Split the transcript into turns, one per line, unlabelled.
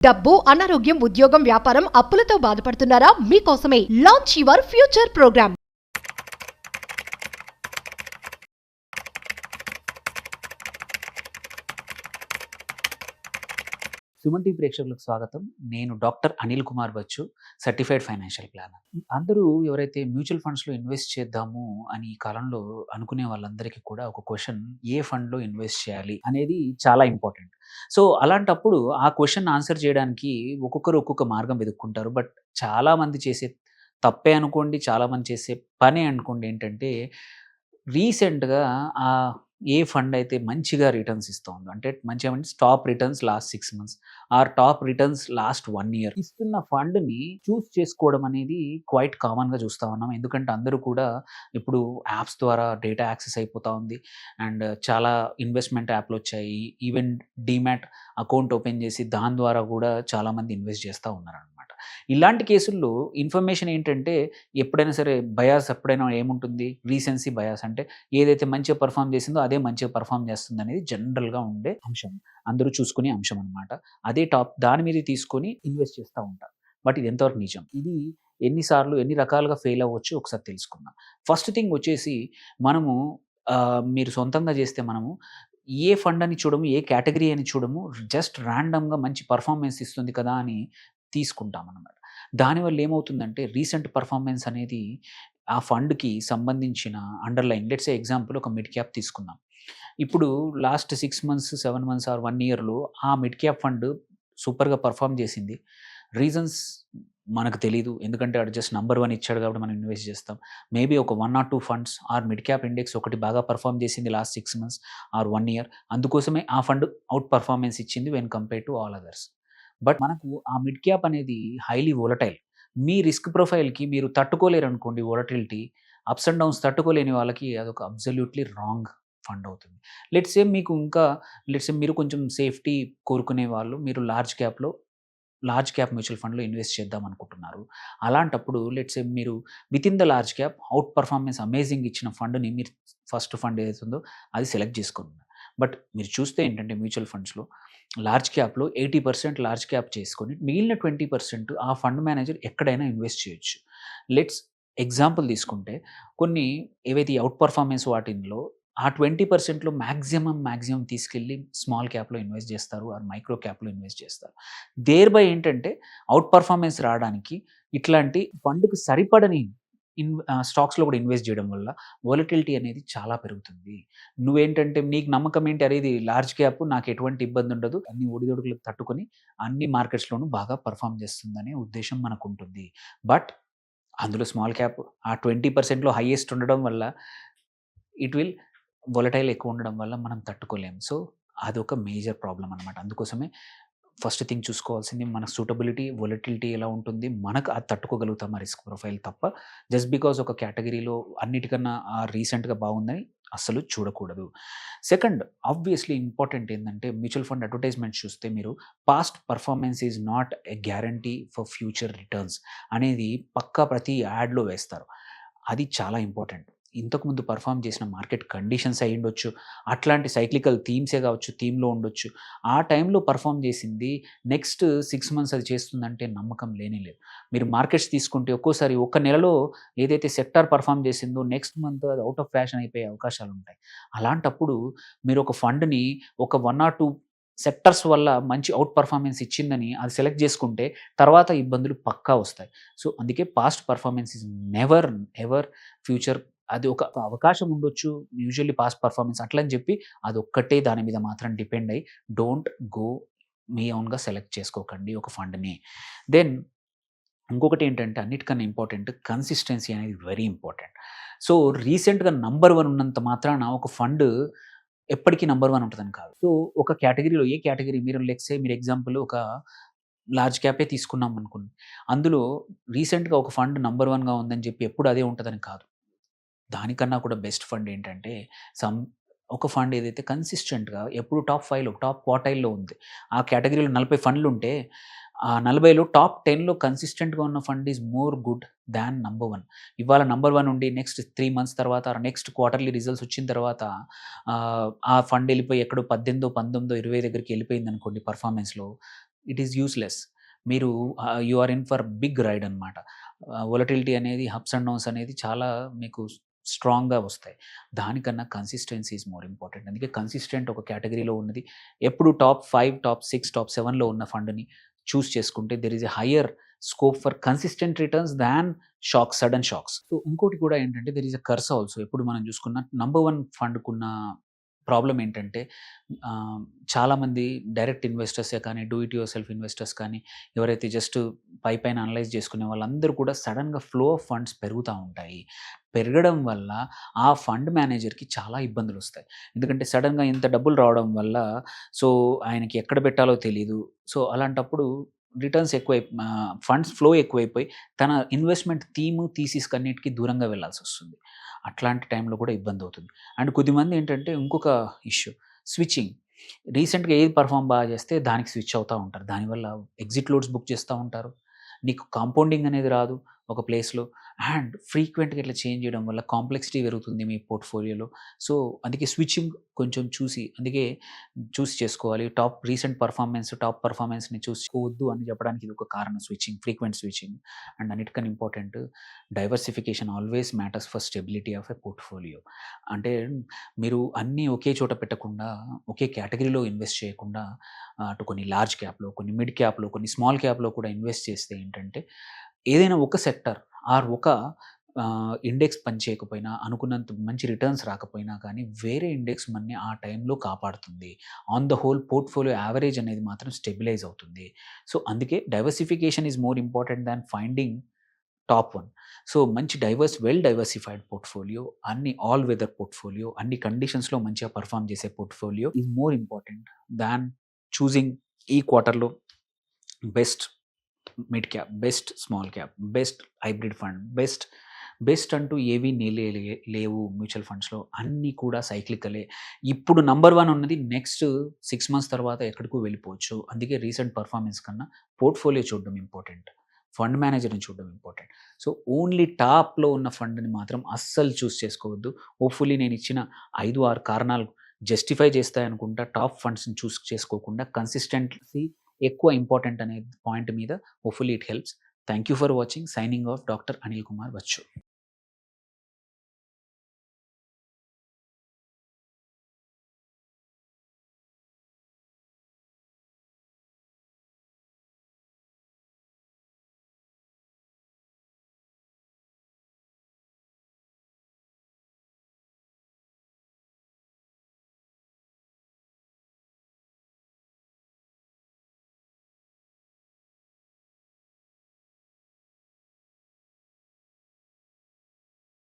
డబ్బు, అనారోగ్యం, ఉద్యోగం, వ్యాపారం, అప్పులతో బాధపడుతున్నారా? మీకోసమే launch your future program.
Suman TV ప్రేక్షకులకు స్వాగతం. నేను doctor Anil Kumar Bachchu, certified financial planner. అందరూ ఎవరైతే మ్యూచువల్ ఫండ్స్‌లో ఇన్వెస్ట్ చేద్దాము అని ఈ కాలంలో అనుకునే వాళ్ళందరికీ కూడా ఒక క్వెషన్, ఏ ఫండ్‌లో ఇన్వెస్ట్ చేయాలి అనేది చాలా ఇంపార్టెంట్. సో, అలాంటప్పుడు ఆ క్వెషన్ ఆన్సర్ చేయడానికి ఒక్కొక్కరు ఒక్కొక్క మార్గం వెతుక్కుంటారు. బట్ చాలామంది చేసే తప్పే అనుకోండి, చాలామంది చేసే పనే అనుకోండి ఏంటంటే, రీసెంట్‌గా ఏ ఫండ్ అయితే మంచిగా రిటర్న్స్ ఇస్తోందో, అంటే మంచిగా means top returns last 6 months or top returns last 1 year ఇస్తున్న ఫండ్‌ని చూస్ చేసుకోవడం అనేది క్వైట్ కామన్‌గా చూస్తా ఉన్నాం. ఎందుకంటే అందరూ కూడా ఇప్పుడు యాప్స్ ద్వారా డేటా యాక్సెస్ అయిపోతా ఉంది. అండ్ చాలా ఇన్వెస్ట్‌మెంట్ యాప్‌లొచ్చాయి. ఈవెన్ డీమ్యాట్ అకౌంట్ ఓపెన్ చేసి దాని ద్వారా కూడా చాలామంది ఇన్వెస్ట్ చేస్తా ఉన్నారనమాట. ఇలాంటి కేసుల్లో ఇన్ఫర్మేషన్ ఏంటంటే, ఎప్పుడైనా సరే బయాస్ ఎప్పుడైనా ఏముంటుంది, రీసెన్సీ బయాస్ అంటే ఏదైతే మంచిగా పెర్ఫార్మ్ చేసిందో అదే మంచిగా పెర్ఫార్మ్ చేస్తుందనేది జనరల్‌గా ఉండే అంశం. అందరూ చూసుకునే అంశం అనమాట. అదే టాప్ దాని మీద తీసుకొని ఇన్వెస్ట్ చేస్తా ఉంటారు. బట్ ఇది ఎంతవరకు నిజం? ఇది ఎన్ని సార్లు, ఎన్ని రకాలుగా ఫెయిల్ అవ్వచ్చు ఒకసారి తెలుసుకుందాం. ఫస్ట్ థింగ్ వచ్చేసి మనము మీరు సొంతంగా చేస్తే మనము ఏ ఫండ్ అని చూడము, ఏ కేటగిరీ అని చూడము. జస్ట్ ర్యాండమ్‌గా మంచి పెర్ఫార్మన్స్ ఇస్తుంది కదా అని తీసుకుంటామనమాట. దానివల్ల ఏమవుతుందంటే రీసెంట్ పెర్ఫార్మన్స్ అనేది ఆ ఫండ్‌కి సంబంధించిన అండర్‌లైన్ లెట్స్ సే ఎగ్జాంపుల్ ఒక మిడ్ క్యాప్ తీసుకుందాం. ఇప్పుడు లాస్ట్ 6 మంత్స్, 7 మంత్స్ ఆర్ 1 ఇయర్‌లో ఆ మిడ్ క్యాప్ ఫండ్ సూపర్‌గా పెర్ఫార్మ్ చేసింది. రీజన్స్ మనకు తెలీదు. ఎందుకంటే ఆడు జస్ట్ నంబర్ 1 ఇచ్చాడు కాబట్టి మనం ఇన్వెస్ట్ చేస్తాం. మేబీ ఒక 1 or 2 funds or mid cap index ఒకటి బాగా పెర్ఫార్మ్ చేసింది లాస్ట్ 6 మంత్స్ ఆర్ 1 ఇయర్. అందుకోసమే ఆ ఫండ్ ఔట్ పెర్ఫార్మన్స్ ఇచ్చింది when compared to all others. But మనకు ఆ మిడ్ క్యాప్ అనేది హైలీ వోలటైల్. మీ రిస్క్ ప్రొఫైల్‌కి మీరు తట్టుకోలేరనుకోండి వోలటిలిటీ, అప్స్ అండ్ డౌన్స్ తట్టుకోలేని వాళ్ళకి అదొక అబ్సల్యూట్‌లీ రాంగ్ ఫండ్ అవుతుంది. లెట్స్ సే మీరు కొంచెం సేఫ్టీ కోరుకునే వాళ్ళు, మీరు లార్జ్ క్యాప్ మ్యూచువల్ ఫండ్‌లో ఇన్వెస్ట్ చేద్దాం అనుకుంటున్నారు. అలాంటప్పుడు లెట్స్ సే మీరు within the large cap out performance amazing ఇచ్చిన ఫండ్‌ని మీరు ఫస్ట్ ఫండ్ ఏదైతే ఉందో అది సెలెక్ట్ చేసుకోండి. బట్ మీరు చూస్తే ఏంటంటే మ్యూచువల్ ఫండ్స్‌లో లార్జ్ క్యాప్‌లో 80% లార్జ్ క్యాప్ చేసుకొని మిగిలిన 20% ఆ ఫండ్ మేనేజర్ ఎక్కడైనా ఇన్వెస్ట్ చేయొచ్చు. లెట్స్ ఎగ్జాంపుల్ తీసుకుంటే కొన్ని ఏవైతే ఔట్ పెర్ఫార్మన్స్ వాటిల్లో ఆ 20%లో మాక్సిమం తీసుకెళ్ళి స్మాల్ క్యాప్‌లో ఇన్వెస్ట్ చేస్తారు ఆర్ మైక్రో క్యాప్‌లో ఇన్వెస్ట్ చేస్తారు. దేర్ బై ఏంటంటే ఔట్ పెర్ఫార్మన్స్ రావడానికి ఇట్లాంటి ఫండ్‌కి సరిపడని స్టాక్స్‌లో కూడా ఇన్వెస్ట్ చేయడం వల్ల వోలటిలిటీ అనేది చాలా పెరుగుతుంది. నువ్వేంటంటే నీకు నమ్మకం ఏంటి, అరే ఇది లార్జ్ క్యాప్ నాకు ఎటువంటి ఇబ్బంది ఉండదు. అన్ని ఒడిదుడుకులకు తట్టుకొని అన్ని మార్కెట్స్‌లోనూ బాగా పెర్ఫార్మ్ చేస్తుందనే ఉద్దేశ్యం మనకుంటుంది. బట్ అందులో స్మాల్ క్యాప్ ఆ 20%లో హైయెస్ట్ ఉండడం వల్ల ఇట్ విల్ వోలటైల్ ఎక్కువ ఉండడం వల్ల మనం తట్టుకోలేం. సో, అదొక మేజర్ ప్రాబ్లమ్ అనమాట. అందుకోసమే ఫస్ట్ థింగ్ చూసుకోవాల్సింది మన సూటబిలిటీ, వోలటిలిటీ ఎలా ఉంటుంది, మనకు అది తట్టుకోగలుగుతామా రిస్క్ ప్రొఫైల్ తప్ప జస్ట్ బికాజ్ ఒక కేటగిరీలో అన్నిటికన్నా రీసెంట్‌గా బాగుందని అస్సలు చూడకూడదు. సెకండ్ ఆబ్వియస్‌లీ ఇంపార్టెంట్ ఏందంటే మ్యూచువల్ ఫండ్ అడ్వర్టైజ్‌మెంట్స్ చూస్తే మీరు past performance is not a guarantee for future returns అనేది పక్కా ప్రతి యాడ్‌లో వేస్తారు. అది చాలా ఇంపార్టెంట్. ఇంతకుముందు పెర్ఫార్మ్ చేసిన మార్కెట్ కండిషన్స్ అయ్యుండొచ్చు. అట్లాంటి సైక్లికల్ థీమ్సే కావచ్చు, థీమ్‌లో ఉండొచ్చు. ఆ టైంలో పెర్ఫార్మ్ చేసింది నెక్స్ట్ 6 మంత్స్ అది చేస్తుందంటే నమ్మకం లేనే లేదు. మీరు మార్కెట్స్ తీసుకుంటే ఒక్కోసారి ఒక నెలలో ఏదైతే సెక్టార్ పెర్ఫార్మ్ చేసిందో నెక్స్ట్ మంత్ అది ఔట్ ఆఫ్ ఫ్యాషన్ అయిపోయే అవకాశాలుంటాయి. అలాంటప్పుడు మీరు ఒక ఫండ్‌ని ఒక 1 ఆర్ 2 సెక్టర్స్ వల్ల మంచి ఔట్ పెర్ఫార్మన్స్ ఇచ్చిందని అది సెలెక్ట్ చేసుకుంటే తర్వాత ఇబ్బందులు పక్కా వస్తాయి. సో, అందుకే past performance is never ever future. అది ఒక అవకాశం ఉండొచ్చు. యూజువల్లీ పాస్ట్ పెర్ఫార్మన్స్ అట్లని చెప్పి అదొక్కటే దాని మీద మాత్రం డిపెండ్ అయ్యి డోంట్ గో మీ ఓన్‌గా సెలెక్ట్ చేసుకోకండి ఒక ఫండ్‌ని. దెన్ ఇంకొకటేంటంటే అన్నిటికన్నా ఇంపార్టెంట్ కన్సిస్టెన్సీ అనేది వెరీ ఇంపార్టెంట్. సో, రీసెంట్‌గా నంబర్ 1 ఉన్నంత మాత్రాన ఒక ఫండ్ ఎప్పటికి నంబర్ 1 ఉంటదని కాదు. సో, ఒక కేటగిరీలో ఏ కేటగిరీ మీరు లెట్స్ సే మీరు ఎగ్జాంపుల్ ఒక లార్జ్ క్యాపే తీసుకున్నాం అనుకోండి. అందులో రీసెంట్‌గా ఒక ఫండ్ నంబర్ 1గా ఉందని చెప్పి ఎప్పుడు అదే ఉంటదని కాదు. దానికన్నా కూడా బెస్ట్ ఫండ్ ఏంటంటే సమ్ ఒక ఫండ్ ఏదైతే కన్సిస్టెంట్‌గా ఎప్పుడు టాప్ 5లో, టాప్ క్వార్టైల్‌లో ఉంది. ఆ కేటగిరీలో 40 ఫండ్లుంటే, ఆ 40లో టాప్ 10లో కన్సిస్టెంట్‌గా ఉన్న fund is more good than number 1. ఇవాళ నంబర్ 1 ఉండి నెక్స్ట్ 3 మంత్స్ తర్వాత నెక్స్ట్ క్వార్టర్లీ రిజల్ట్స్ వచ్చిన తర్వాత ఆ ఫండ్ ఎళ్ళిపోయి ఎక్కడో 18, 19, 20 దగ్గరికి ఎళ్ళిపోయిందనుకోండి పెర్ఫార్మన్స్‌లో, ఇట్ ఈస్ యూస్‌లెస్. మీరు you are in for big ride అనమాట. వొలటిలిటీ అనేది, అప్స్ అండ్ డౌన్స్ అనేది చాలా మీకు స్ట్రాంగ్‌గా వస్తాయి. దానికన్నా కన్సిస్టెన్సీ ఈజ్ మోర్ ఇంపార్టెంట్. అందుకే కన్సిస్టెంట్ ఒక కేటగరీలో ఉన్నది ఎప్పుడు టాప్ 5, టాప్ 6, టాప్ 7లో ఉన్న ఫండ్‌ని చూస్ చేసుకుంటే there is a higher scope for consistent returns than sudden shocks. So ఇంకోటి కూడా ఏంటంటే there is a curse also. ఎప్పుడు మనం చూసుకున్న నంబర్ 1 ఫండ్‌కున్న ప్రాబ్లమ్ ఏంటంటే చాలామంది డైరెక్ట్ ఇన్వెస్టర్సే కానీ, do it your self investors కానీ, ఎవరైతే జస్ట్ పైపైన అనలైజ్ చేసుకునే వాళ్ళందరూ కూడా సడెన్‌గా ఫ్లో ఆఫ్ ఫండ్స్ పెరుగుతా ఉంటాయి. పెరగడం వల్ల ఆ ఫండ్ మేనేజర్‌కి చాలా ఇబ్బందులొస్తాయి. ఎందుకంటే సడెన్‌గా ఇంత డబ్బులు రావడం వల్ల సో ఆయనకి ఎక్కడ పెట్టాలో తెలీదు. సో అలాంటప్పుడు రిటర్న్స్ ఫండ్స్ ఫ్లో ఎక్కువైపోయి తన ఇన్వెస్ట్‌మెంట్ థీసిస్‌కి అన్నిటికి దూరంగా వెళ్ళాల్సొస్తుంది. అట్లాంటి టైంలో కూడా ఇబ్బందవుతుంది. అండ్ కొద్దిమంది ఏంటంటే ఇంకొక ఇష్యూ స్విచ్చింగ్. రీసెంట్‌గా ఏది పెర్ఫార్మ్ బాగా చేస్తే దానికి స్విచ్ అవుతా ఉంటారు. దానివల్ల ఎగ్జిట్ లోడ్స్ బుక్ చేస్తా ఉంటారు. నీకు కాంపౌండింగ్ అనేది రాదు ఒక ప్లేస్‌లో. అండ్ ఫ్రీక్వెంట్‌గా ఇట్లా చేంజ్ చేయడం వల్ల కాంప్లెక్సిటీ పెరుగుతుంది మీ పోర్ట్‌ఫోలియోలో. సో, అందుకే స్విచ్చింగ్ కొంచెం చూసి చేసుకోవాలి. టాప్ పెర్ఫార్మన్స్‌ని చూసుకోవద్దు అని చెప్పడానికి ఇది ఒక కారణం ఫ్రీక్వెంట్ స్విచ్చింగ్. అండ్ అన్నిటికన్నా important diversification always matters for stability of a portfolio. అంటే మీరు అన్నీ ఒకే చోట పెట్టకుండా, ఒకే కేటగిరీలో ఇన్వెస్ట్ చేయకుండా అటు కొన్ని లార్జ్ క్యాప్‌లో, కొన్ని మిడ్ క్యాప్‌లో, కొన్ని స్మాల్ క్యాప్‌లో కూడా ఇన్వెస్ట్ చేస్తే ఏంటంటే ఏదైనా ఒక సెక్టర్ ఆర్ ఒక ఇండెక్స్ పనిచేయకపోయినా, అనుకున్నంత మంచి రిటర్న్స్ రాకపోయినా కానీ, వేరే ఇండెక్స్ మనని ఆ టైంలో కాపాడుతుంది. On the whole portfolio average అనేది మాత్రం స్టెబిలైజ్ అవుతుంది. సో, అందుకే diversification is more important than finding top 1. So, మంచి well diversified portfolio, all weather portfolio, అన్ని కండిషన్స్‌లో మంచిగా పెర్ఫార్మ్ చేసే portfolio is more important than choosing ఈ క్వార్టర్‌లో best mid cap, best small cap, best hybrid fund, best అంటూ ఏవి లేవు మ్యూచువల్ ఫండ్స్‌లో. అన్నీ కూడా సైక్లికలే. ఇప్పుడు నంబర్ 1 ఉన్నది నెక్స్ట్ 6 మంత్స్ తర్వాత ఎక్కడికో వెళ్ళిపోవచ్చు. అందుకే రీసెంట్ పెర్ఫార్మన్స్ కన్నా పోర్ట్‌ఫోలియో చూడడం ఇంపార్టెంట్. ఫండ్ మేనేజర్‌ని చూడడం ఇంపార్టెంట్. సో, ఓన్లీ టాప్‌లో ఉన్న ఫండ్‌ని మాత్రం అస్సలు చూస్ చేసుకోవద్దు. హోప్‌ఫుల్లీ నేను ఇచ్చిన 5, 6 కారణాలు జస్టిఫై చేస్తాయనుకుంటా టాప్ ఫండ్స్‌ని చూస్ చేసుకోకుండా కన్సిస్టెన్సీ ఎక్కువ ఇంపార్టెంట్ అనే పాయింట్ మీద hopefully it helps. Thank you for watching. Signing off doctor Anil Kumar Bachu.